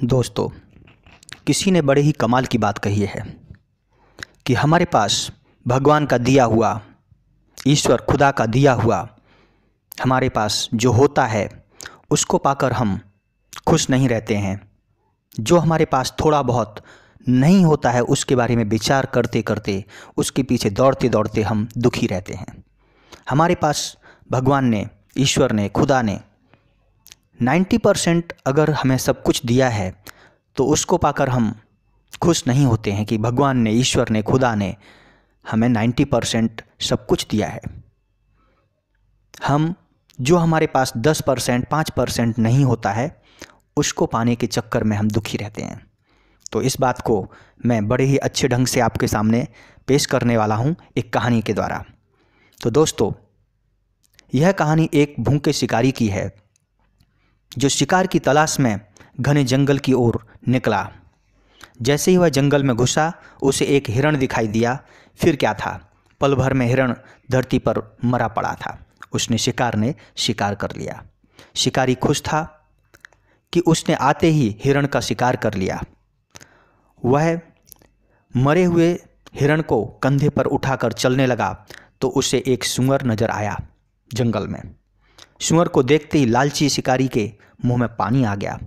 दोस्तों, किसी ने बड़े ही कमाल की बात कही है कि हमारे पास भगवान का दिया हुआ, ईश्वर खुदा का दिया हुआ हमारे पास जो होता है उसको पाकर हम खुश नहीं रहते हैं। जो हमारे पास थोड़ा बहुत नहीं होता है उसके बारे में विचार करते करते, उसके पीछे दौड़ते दौड़ते हम दुखी रहते हैं। हमारे पास भगवान ने, ईश्वर ने, खुदा ने 90% अगर हमें सब कुछ दिया है तो उसको पाकर हम खुश नहीं होते हैं कि भगवान ने, ईश्वर ने, खुदा ने हमें 90% सब कुछ दिया है। हम जो हमारे पास 10%, 5% नहीं होता है उसको पाने के चक्कर में हम दुखी रहते हैं। तो इस बात को मैं बड़े ही अच्छे ढंग से आपके सामने पेश करने वाला हूँ एक कहानी के द्वारा। तो दोस्तों, यह कहानी एक भूखे शिकारी की है जो शिकार की तलाश में घने जंगल की ओर निकला। जैसे ही वह जंगल में घुसा उसे एक हिरण दिखाई दिया। फिर क्या था, पल भर में हिरण धरती पर मरा पड़ा था। उसने शिकार ने शिकार कर लिया। शिकारी खुश था कि उसने आते ही हिरण का शिकार कर लिया। वह मरे हुए हिरण को कंधे पर उठाकर चलने लगा तो उसे एक सूअर नजर आया जंगल में। सूअर को देखते ही लालची शिकारी के मुंह में पानी आ गया।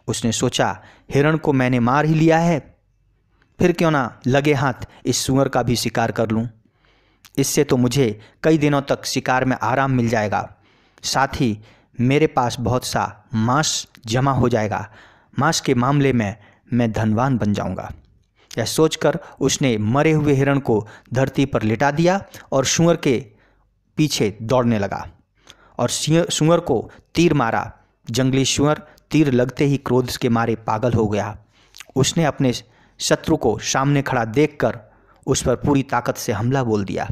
उसने सोचा, हिरण को मैंने मार ही लिया है, फिर क्यों ना लगे हाथ इस सूअर का भी शिकार कर लूं। इससे तो मुझे कई दिनों तक शिकार में आराम मिल जाएगा, साथ ही मेरे पास बहुत सा मांस जमा हो जाएगा। मांस के मामले में मैं धनवान बन जाऊंगा। यह सोचकर उसने मरे हुए हिरण को धरती पर लिटा दिया और सूअर के पीछे दौड़ने लगा और सूअर को तीर मारा। जंगली सूअर तीर लगते ही क्रोध के मारे पागल हो गया। उसने अपने शत्रु को सामने खड़ा देखकर उस पर पूरी ताकत से हमला बोल दिया।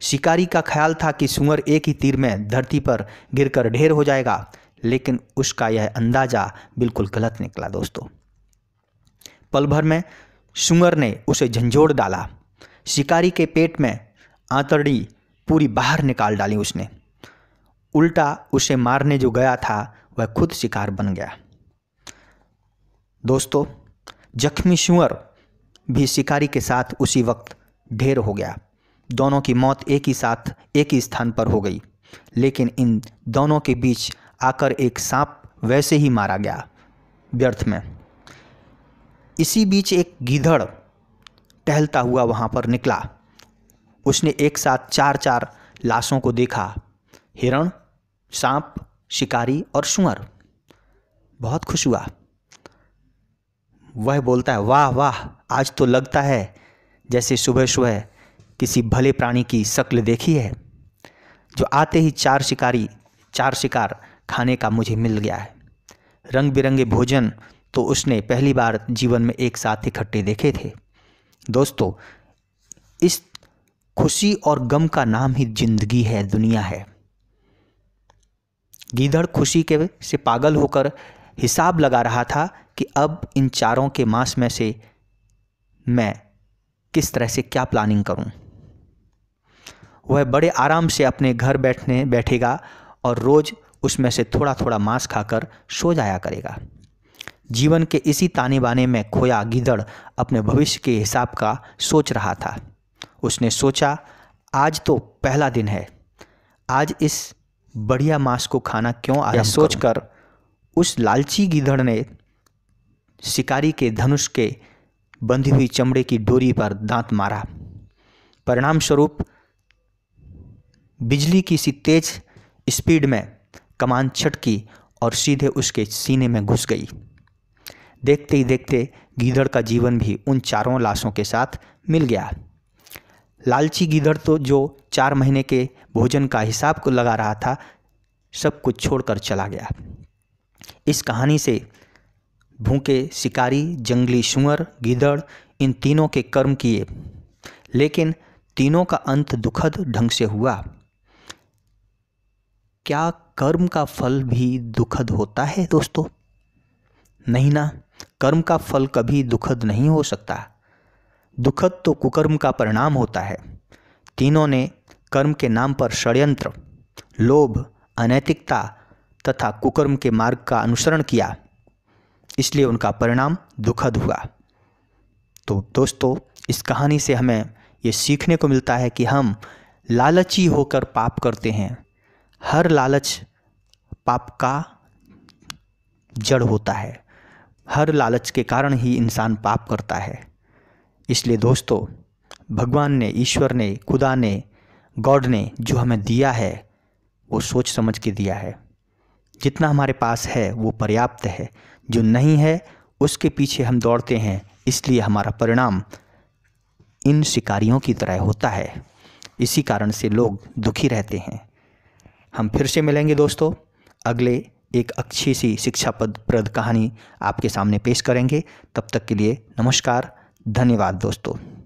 शिकारी का ख्याल था कि सूअर एक ही तीर में धरती पर गिरकर ढेर हो जाएगा, लेकिन उसका यह अंदाजा बिल्कुल गलत निकला। दोस्तों, पल भर में सूअर ने उसे झंझोड़ डाला। शिकारी के पेट में आंतड़ी पूरी बाहर निकाल डाली उसने। उल्टा उसे मारने जो गया था वह खुद शिकार बन गया। दोस्तों, जख्मी सूअर भी शिकारी के साथ उसी वक्त ढेर हो गया। दोनों की मौत एक ही साथ एक ही स्थान पर हो गई, लेकिन इन दोनों के बीच आकर एक सांप वैसे ही मारा गया व्यर्थ में। इसी बीच एक गीदड़ टहलता हुआ वहाँ पर निकला। उसने एक साथ चार लाशों को देखा, हिरण, सांप, शिकारी और सूअर। बहुत खुश हुआ। वह बोलता है, वाह वाह, आज तो लगता है जैसे सुबह सुबह किसी भले प्राणी की शक्ल देखी है। जो आते ही चार शिकार खाने का मुझे मिल गया है। रंग बिरंगे भोजन तो उसने पहली बार जीवन में एक साथ इकट्ठे देखे थे। दोस्तों, इस खुशी और गम का नाम ही जिंदगी है, दुनिया है। गीदड़ खुशी के से पागल होकर हिसाब लगा रहा था कि अब इन चारों के मांस में से मैं किस तरह से क्या प्लानिंग करूं। वह बड़े आराम से अपने घर बैठेगा और रोज उसमें से थोड़ा थोड़ा मांस खाकर सो जाया करेगा। जीवन के इसी ताने बाने में खोया गीदड़ अपने भविष्य के हिसाब का सोच रहा था। उसने सोचा, आज तो पहला दिन है, आज इस बढ़िया मांस को खाना क्यों आराम करूं। सोचकर उस लालची गीदड़ ने शिकारी के धनुष के बंधी हुई चमड़े की डोरी पर दांत मारा। परिणाम स्वरूप बिजली की सी तेज स्पीड में कमान छटकी और सीधे उसके सीने में घुस गई। देखते ही देखते गीदड़ का जीवन भी उन चारों लाशों के साथ मिल गया। लालची गीदड़ तो जो 4 महीने के भोजन का हिसाब को लगा रहा था, सब कुछ छोड़कर चला गया। इस कहानी से भूखे शिकारी, जंगली सूअर, गीदड़, इन तीनों के कर्म किए, लेकिन तीनों का अंत दुखद ढंग से हुआ। क्या कर्म का फल भी दुखद होता है दोस्तों? नहीं ना, कर्म का फल कभी दुखद नहीं हो सकता। दुखद तो कुकर्म का परिणाम होता है। तीनों ने कर्म के नाम पर षड्यंत्र, लोभ, अनैतिकता तथा कुकर्म के मार्ग का अनुसरण किया। इसलिए उनका परिणाम दुखद हुआ। तो दोस्तों, इस कहानी से हमें ये सीखने को मिलता है कि हम लालची होकर पाप करते हैं। हर लालच पाप का जड़ होता है। हर लालच के कारण ही इंसान पाप करता है। इसलिए दोस्तों, भगवान ने, ईश्वर ने, खुदा ने, गॉड ने जो हमें दिया है वो सोच समझ के दिया है। जितना हमारे पास है वो पर्याप्त है। जो नहीं है उसके पीछे हम दौड़ते हैं, इसलिए हमारा परिणाम इन शिकारियों की तरह होता है। इसी कारण से लोग दुखी रहते हैं। हम फिर से मिलेंगे दोस्तों, अगले एक अच्छी सी शिक्षाप्रद कहानी आपके सामने पेश करेंगे। तब तक के लिए नमस्कार, धन्यवाद दोस्तों।